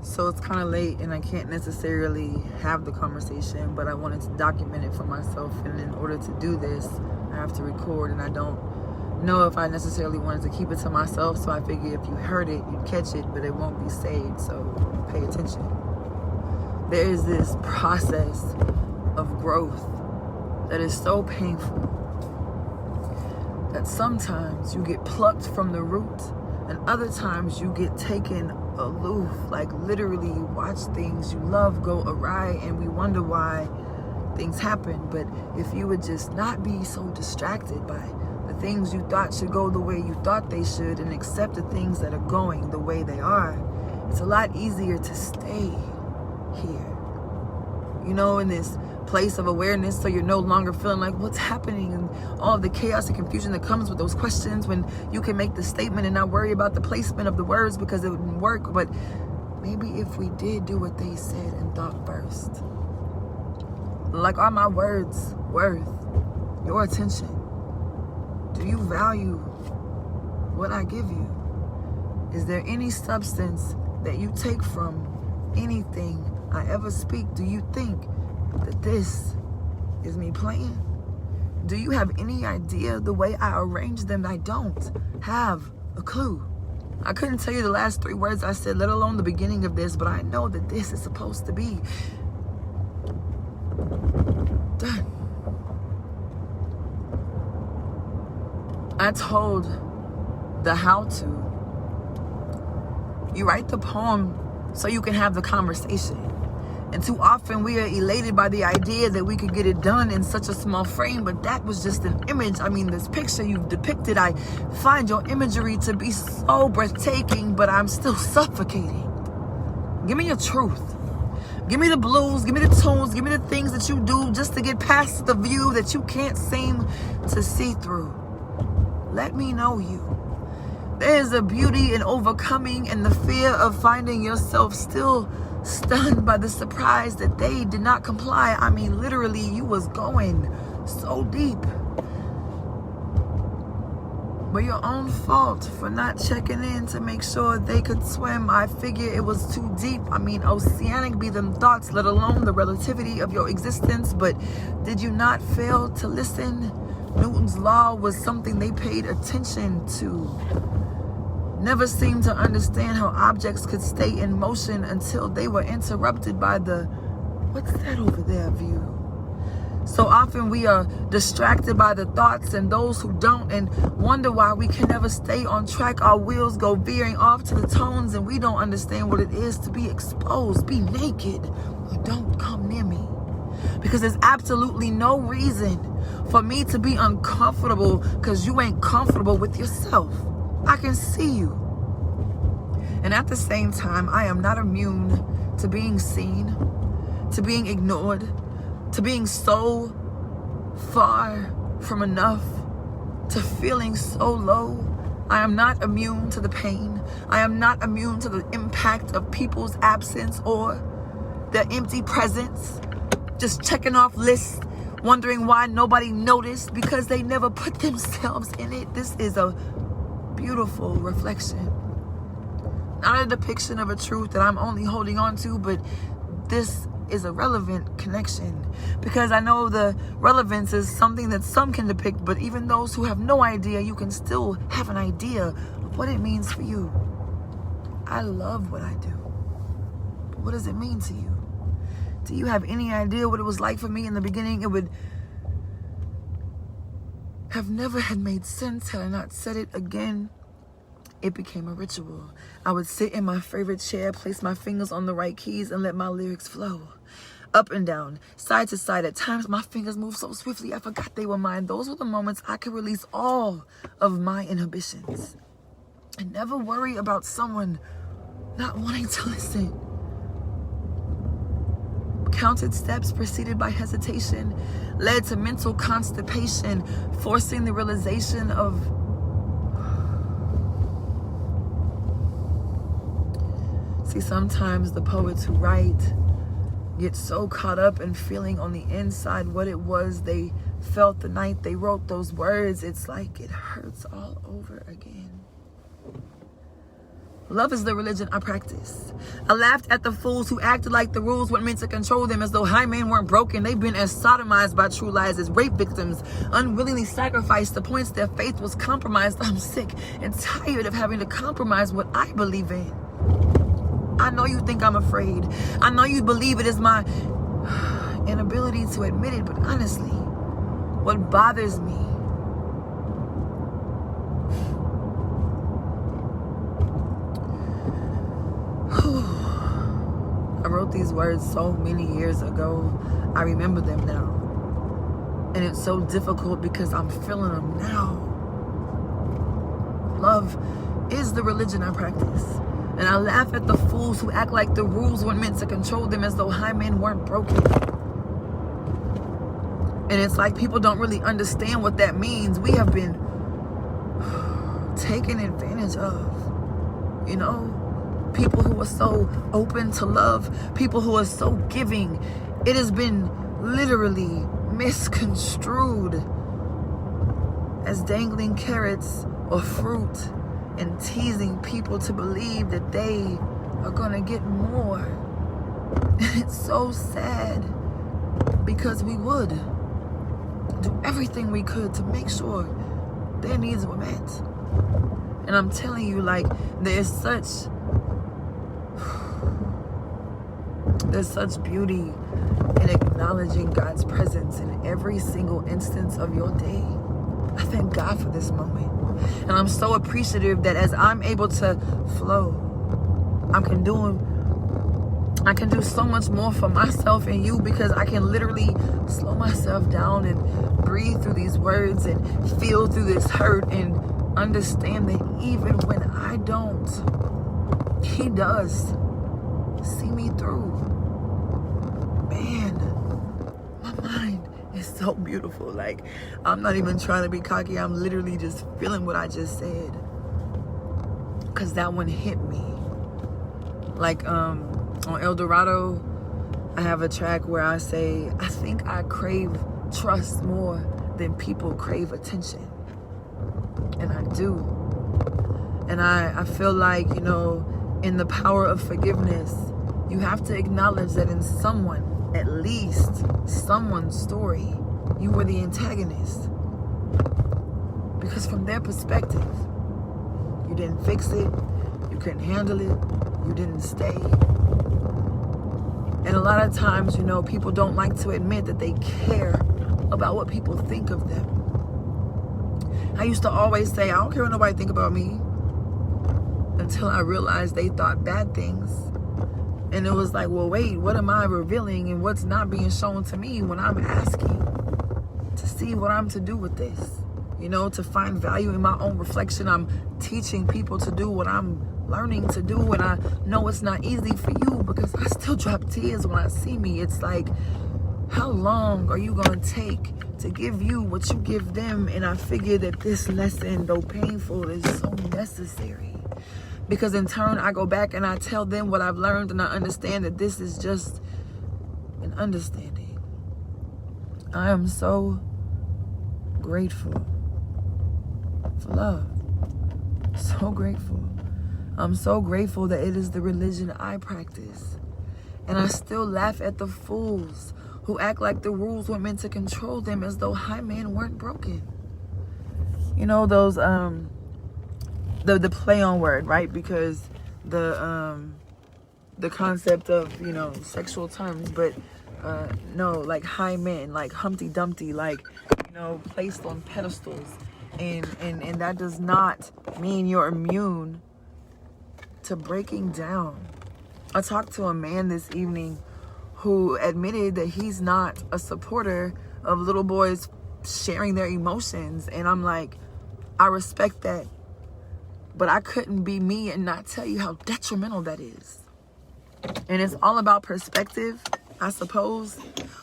So it's kind of late and I can't necessarily have the conversation, but I wanted to document it for myself. And in order to do this, I have to record, and I don't know if I necessarily wanted to keep it to myself. So I figure if you heard it, you'd catch it, but it won't be saved. So pay attention. There is this process of growth that is so painful that sometimes you get plucked from the root, and other times you get taken aloof. Like literally, you watch things you love go awry, and we wonder why things happen. But if you would just not be so distracted by the things you thought should go the way you thought they should, and accept the things that are going the way they are, it's a lot easier to stay here, in this place of awareness. So you're no longer feeling like what's happening and all of the chaos and confusion that comes with those questions, when you can make the statement and not worry about the placement of the words because it wouldn't work. But maybe if we did do what they said and thought first, like, are my words worth your attention? Do you value what I give you? Is there any substance that you take from anything I ever speak? Do you think that this is me playing? Do you have any idea the way I arrange them? I don't have a clue. I couldn't tell you the last 3 words I said, let alone the beginning of this, but I know that this is supposed to be done. I told the how-to. You write the poem so you can have the conversation. And too often we are elated by the idea that we could get it done in such a small frame, but that was just an image. I mean, this picture you've depicted, I find your imagery to be so breathtaking, but I'm still suffocating. Give me your truth. Give me the blues, give me the tunes, give me the things that you do just to get past the view that you can't seem to see through. Let me know you. There's a beauty in overcoming and the fear of finding yourself still stunned by the surprise that they did not comply. I mean, literally, you was going so deep. But your own fault for not checking in to make sure they could swim. I figure it was too deep. I mean, oceanic be them thoughts, let alone the relativity of your existence. But did you not fail to listen? Newton's law was something they paid attention to. Never seemed to understand how objects could stay in motion until they were interrupted by the, what's that over there view? So often we are distracted by the thoughts and those who don't, and wonder why we can never stay on track. Our wheels go veering off to the tones, and we don't understand what it is to be exposed, be naked, or don't come near me. Because there's absolutely no reason for me to be uncomfortable because you ain't comfortable with yourself. I can see you. And at the same time, I am not immune to being seen, to being ignored, to being so far from enough, to feeling so low. I am not immune to the pain. I am not immune to the impact of people's absence or their empty presence. Just checking off lists, wondering why nobody noticed because they never put themselves in it. This is a beautiful reflection. Not a depiction of a truth that I'm only holding on to, but this is a relevant connection, because I know the relevance is something that some can depict, but even those who have no idea, you can still have an idea of what it means for you. I love what I do. But what does it mean to you? Do you have any idea what it was like for me in the beginning? It would have never had made sense had I not said it again. It became a ritual. I would sit in my favorite chair, place my fingers on the right keys, and let my lyrics flow. Up and down, side to side. At times, my fingers moved so swiftly, I forgot they were mine. Those were the moments I could release all of my inhibitions and never worry about someone not wanting to listen. Counted steps preceded by hesitation led to mental constipation, forcing the realization of sometimes the poets who write get so caught up in feeling on the inside what it was they felt the night they wrote those words. It's like it hurts all over again. Love is the religion I practice. I laughed at the fools who acted like the rules weren't meant to control them, as though high men weren't broken. They've been as sodomized by true lies as rape victims, unwillingly sacrificed to points their faith was compromised. I'm sick and tired of having to compromise what I believe in. I know you think I'm afraid. I know you believe it is my inability to admit it, but honestly, what bothers me I wrote these words so many years ago. I remember them now. And it's so difficult because I'm feeling them now. Love is the religion I practice. And I laugh at the fools who act like the rules weren't meant to control them, as though high men weren't broken. And it's like people don't really understand what that means. We have been taken advantage of, you know? People who are so open to love, people who are so giving. It has been literally misconstrued as dangling carrots or fruit and teasing people to believe that they are gonna get more. And it's so sad because we would do everything we could to make sure their needs were met. And I'm telling you, like, there's such beauty in acknowledging God's presence in every single instance of your day. I thank God for this moment. And I'm so appreciative that as I'm able to flow, I can do so much more for myself and you, because I can literally slow myself down and breathe through these words and feel through this hurt and understand that even when I don't, He does see me through. Man, my mind is so beautiful. Like, I'm not even trying to be cocky. I'm literally just feeling what I just said, because that one hit me. Like, on El Dorado, I have a track where I say, I think I crave trust more than people crave attention. And I do. And I feel like, you know, in the power of forgiveness, you have to acknowledge that in someone, at least someone's story, you were the antagonist. Because from their perspective, you didn't fix it, you couldn't handle it, you didn't stay. And a lot of times, you know, people don't like to admit that they care about what people think of them. I used to always say, I don't care what nobody think about me, until I realized they thought bad things. And it was like, well, wait, what am I revealing and what's not being shown to me when I'm asking to see what I'm to do with this? You know, to find value in my own reflection. I'm teaching people to do what I'm learning to do. And I know it's not easy for you, because I still drop tears when I see me. It's like, how long are you going to take to give you what you give them? And I figure that this lesson, though painful, is so necessary. Because in turn, I go back and I tell them what I've learned, and I understand that this is just an understanding. I am so grateful for love. So grateful. I'm so grateful that it is the religion I practice. And I still laugh at the fools who act like the rules were meant to control them, as though high men weren't broken. You know, those the play on word, right? Because the concept of, you know, sexual terms, but no, like high men, like Humpty Dumpty, like, you know, placed on pedestals, and that does not mean you're immune to breaking down. I talked to a man this evening who admitted that he's not a supporter of little boys sharing their emotions, and I'm like, I respect that. But I couldn't be me and not tell you how detrimental that is. And it's all about perspective, I suppose.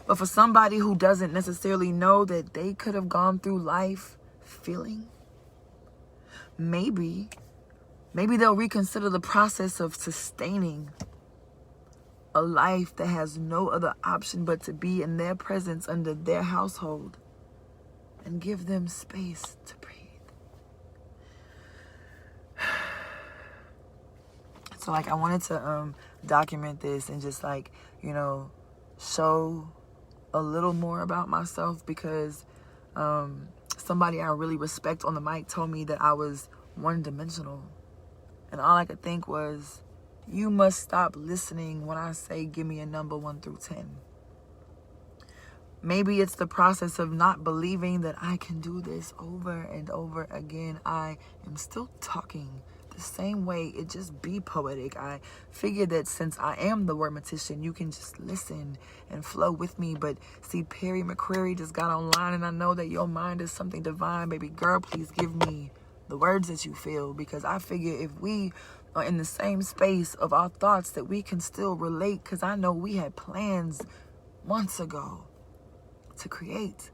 But for somebody who doesn't necessarily know that they could have gone through life feeling, maybe they'll reconsider the process of sustaining a life that has no other option but to be in their presence under their household, and give them space to breathe. So like I wanted to document this and just like, you know, show a little more about myself, because somebody I really respect on the mic told me that I was one-dimensional. And all I could think was, you must stop listening when I say give me a number 1 through 10. Maybe it's the process of not believing that I can do this over and over again. I am still talking the same way, it just be poetic. I figured that since I am the Wordmatician, you can just listen and flow with me. But see, Perry McCreary just got online, and I know that your mind is something divine. Baby girl, please give me the words that you feel, because I figure if we are in the same space of our thoughts, that we can still relate, because I know we had plans months ago to create.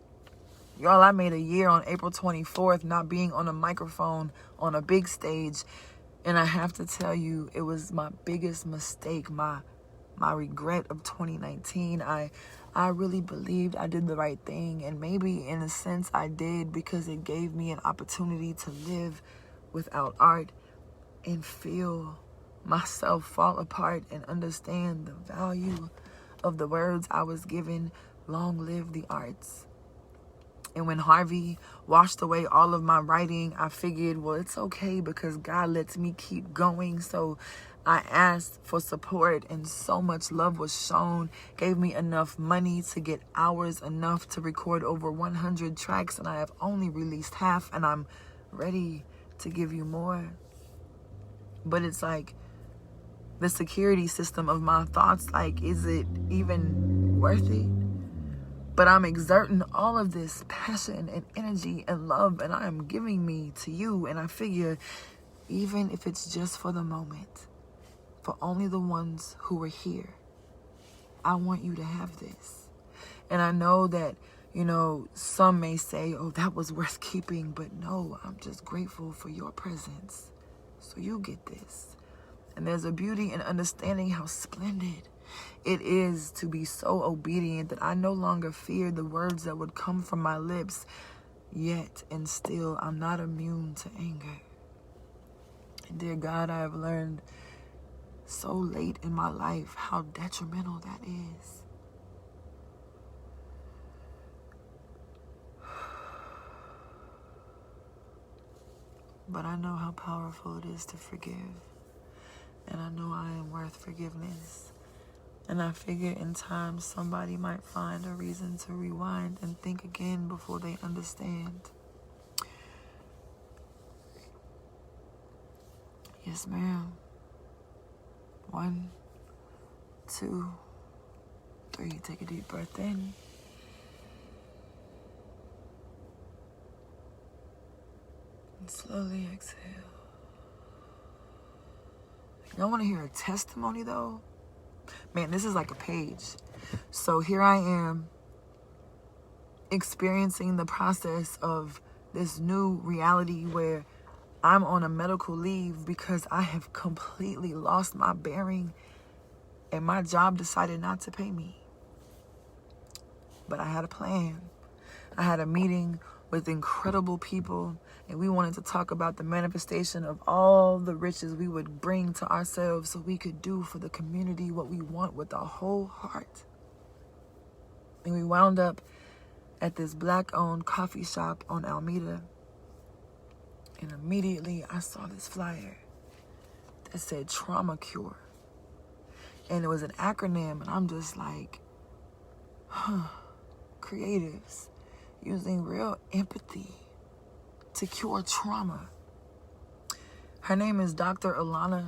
Y'all, I made a year on April 24th not being on a microphone on a big stage, and I have to tell you, it was my biggest mistake, my regret of 2019. I really believed I did the right thing, and maybe in a sense I did, because it gave me an opportunity to live without art and feel myself fall apart and understand the value of the words I was given. Long live the arts. And when Harvey washed away all of my writing, I figured, well, it's okay, because God lets me keep going. So I asked for support, and so much love was shown, gave me enough money to get hours enough to record over 100 tracks, and I have only released half, and I'm ready to give you more. But it's like the security system of my thoughts, like, is it even worth it? But I'm exerting all of this passion and energy and love, and I am giving me to you. And I figure, even if it's just for the moment, for only the ones who are here, I want you to have this. And I know that, you know, some may say, oh, that was worth keeping. But no, I'm just grateful for your presence. So you get this. And there's a beauty in understanding how splendid it is to be so obedient that I no longer fear the words that would come from my lips. Yet and still, I'm not immune to anger. And dear God, I have learned so late in my life how detrimental that is. But I know how powerful it is to forgive. And I know I am worth forgiveness. And I figure in time somebody might find a reason to rewind and think again before they understand. Yes, ma'am. 1, 2, 3. Take a deep breath in. And slowly exhale. Y'all want to hear a testimony though? Man, this is like a page. So here I am experiencing the process of this new reality where I'm on a medical leave because I have completely lost my bearing and my job decided not to pay me. But I had a plan. I had a meeting with incredible people, and we wanted to talk about the manifestation of all the riches we would bring to ourselves so we could do for the community what we want with our whole heart. And we wound up at this Black-owned coffee shop on Alameda, and immediately I saw this flyer that said trauma cure. And it was an acronym, and I'm just like, creatives using real empathy to cure trauma. Her name is Dr. Alana,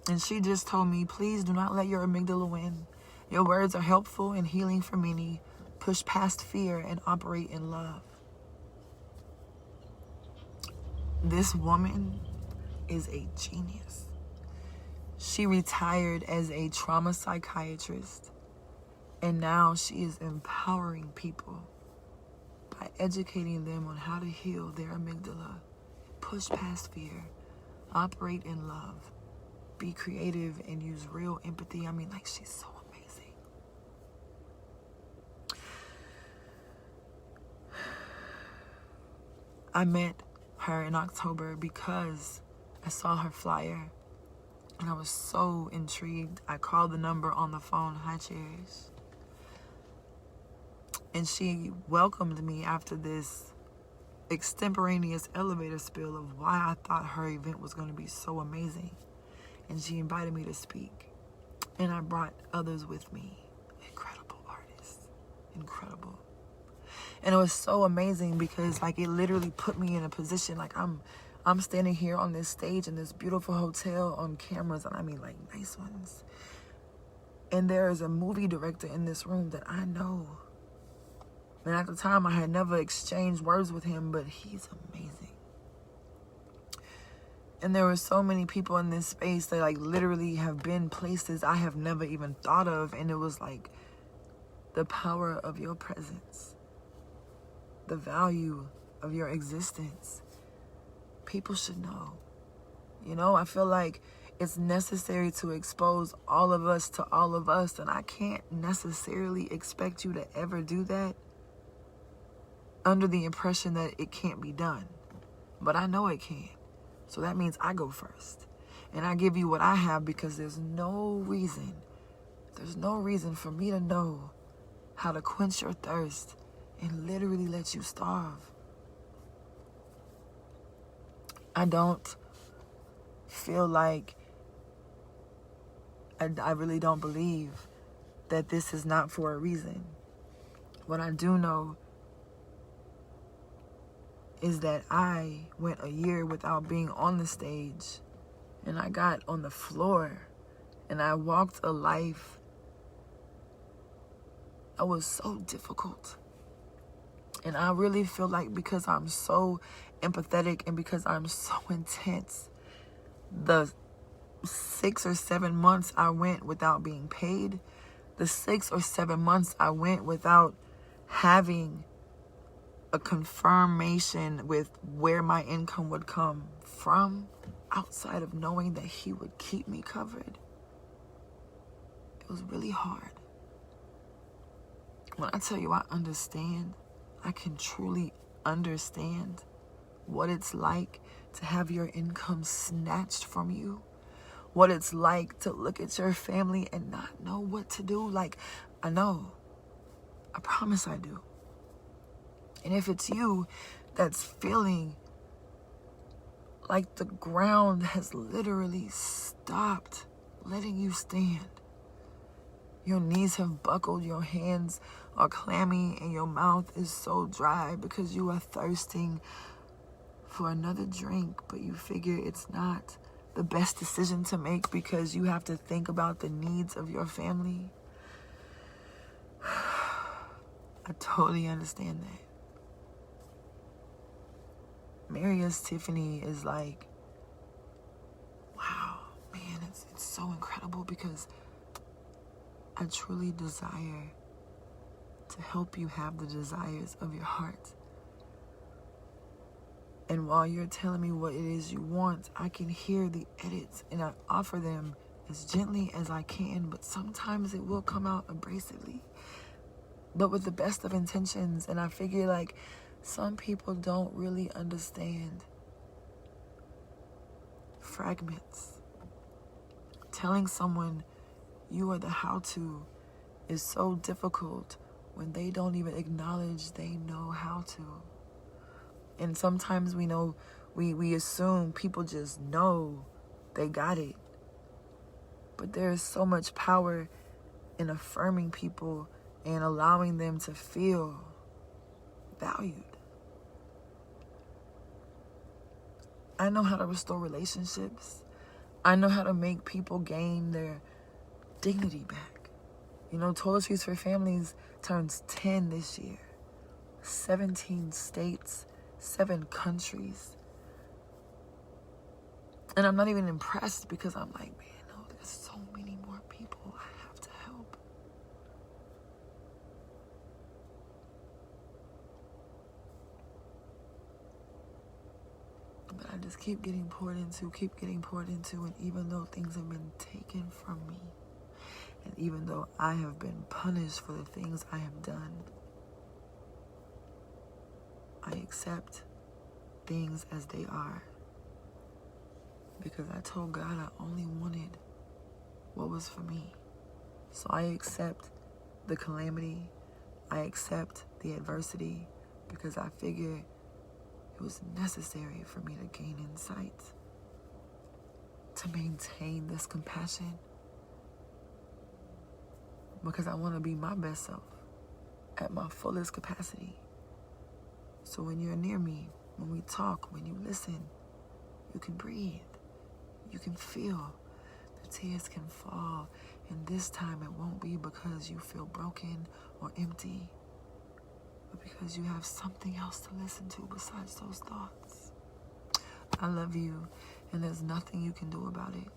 and she just told me, please do not let your amygdala win. Your words are helpful and healing for many. Push past fear and operate in love. This woman is a genius. She retired as a trauma psychiatrist, and now she is empowering people by educating them on how to heal their amygdala, push past fear, operate in love, be creative, and use real empathy. I mean, like, she's so amazing. I met her in October because I saw her flyer And I was so intrigued. I called the number on the phone. Hi, Cherish. And she welcomed me after this extemporaneous elevator spiel of why I thought her event was going to be so amazing. And she invited me to speak. And I brought others with me. Incredible artists. Incredible. And it was so amazing because like it literally put me in a position like I'm standing here on this stage in this beautiful hotel on cameras, and I mean like nice ones. And there is a movie director in this room that I know. And at the time I had never exchanged words with him, but he's amazing. And there were so many people in this space that like literally have been places I have never even thought of. And it was like the power of your presence, the value of your existence. People should know. You know, I feel like it's necessary to expose all of us to all of us. And I can't necessarily expect you to ever do that under the impression that it can't be done. But I know it can. So that means I go first. And I give you what I have because there's no reason for me to know how to quench your thirst and literally let you starve. I don't feel like, I really don't believe that this is not for a reason. What I do know is that I went a year without being on the stage, and I got on the floor, and I walked a life that was so difficult. And I really feel like because I'm so empathetic and because I'm so intense, the 6 or 7 months I went without being paid, the 6 or 7 months I went without having a confirmation with where my income would come from, outside of knowing that he would keep me covered. It was really hard. When I tell you I understand, I can truly understand what it's like to have your income snatched from you. What it's like to look at your family and not know what to do. Like, I know. I promise I do. And if it's you that's feeling like the ground has literally stopped letting you stand, your knees have buckled, your hands are clammy, and your mouth is so dry because you are thirsting for another drink, but you figure it's not the best decision to make because you have to think about the needs of your family. I totally understand that. Maria's Tiffany is like, wow, man, it's so incredible because I truly desire to help you have the desires of your heart. And while you're telling me what it is you want, I can hear the edits and I offer them as gently as I can, but sometimes it will come out abrasively, but with the best of intentions. And I figure like some people don't really understand fragments. Telling someone you are the how-to is so difficult when they don't even acknowledge they know how to. And sometimes we assume people just know they got it. But there is so much power in affirming people and allowing them to feel valued. I know how to restore relationships. I know how to make people gain their dignity back. You know, Toiletries for Families turns 10 this year. 17 states, 7 countries. And I'm not even impressed because I'm like, man, no, there's so many more people I have to help. But I just keep getting poured into, and even though things have been taken from me, and even though I have been punished for the things I have done, I accept things as they are. because I told God I only wanted what was for me. So I accept the calamity. I accept the adversity because I figured it was necessary for me to gain insight, to maintain this compassion, because I want to be my best self at my fullest capacity. So when you're near me, when we talk, when you listen, you can breathe, you can feel, the tears can fall, and this time it won't be because you feel broken or empty, but because you have something else to listen to besides those thoughts. I love you, and there's nothing you can do about it.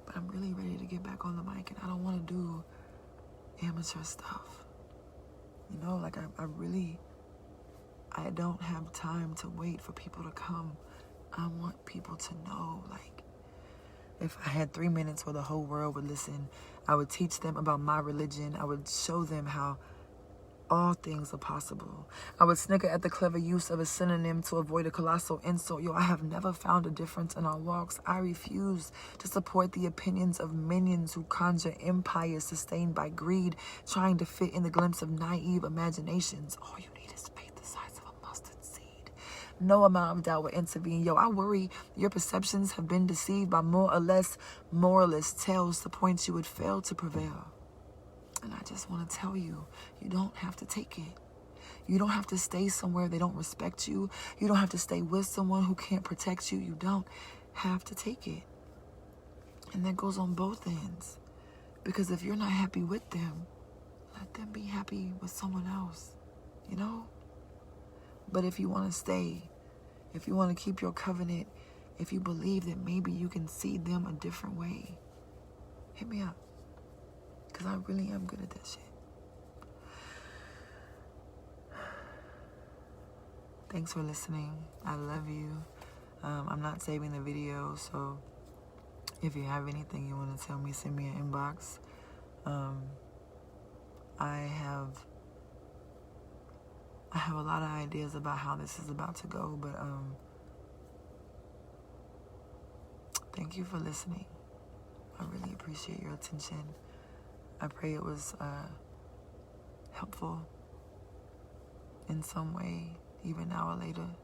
But I'm really ready to get back on the mic, and I don't want to do amateur stuff. You know, like I don't have time to wait for people to come. I want people to know, like, if I had 3 minutes where the whole world would listen, I would teach them about my religion. I would show them how all things are possible. I would snicker at the clever use of a synonym to avoid a colossal insult. Yo, I have never found a difference in our walks. I refuse to support the opinions of minions who conjure empires sustained by greed, trying to fit in the glimpse of naive imaginations. All you need is faith the size of a mustard seed. No amount of doubt will intervene. Yo, I worry your perceptions have been deceived by more or less moralist tales to points you would fail to prevail. And I just want to tell you, you don't have to take it. You don't have to stay somewhere they don't respect you. You don't have to stay with someone who can't protect you. You don't have to take it. And that goes on both ends. Because if you're not happy with them, let them be happy with someone else, you know? But if you want to stay, if you want to keep your covenant, if you believe that maybe you can see them a different way, hit me up. Because I really am good at that shit. Thanks for listening. I love you. I'm not saving the video, so if you have anything you want to tell me, send me an inbox. I have a lot of ideas about how this is about to go, but thank you for listening. I really appreciate your attention. I pray it was helpful in some way, even now or later.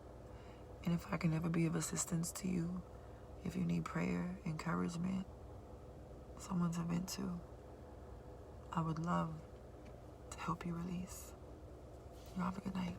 And if I can ever be of assistance to you, if you need prayer, encouragement, someone to vent to, I would love to help you release. You have a good night.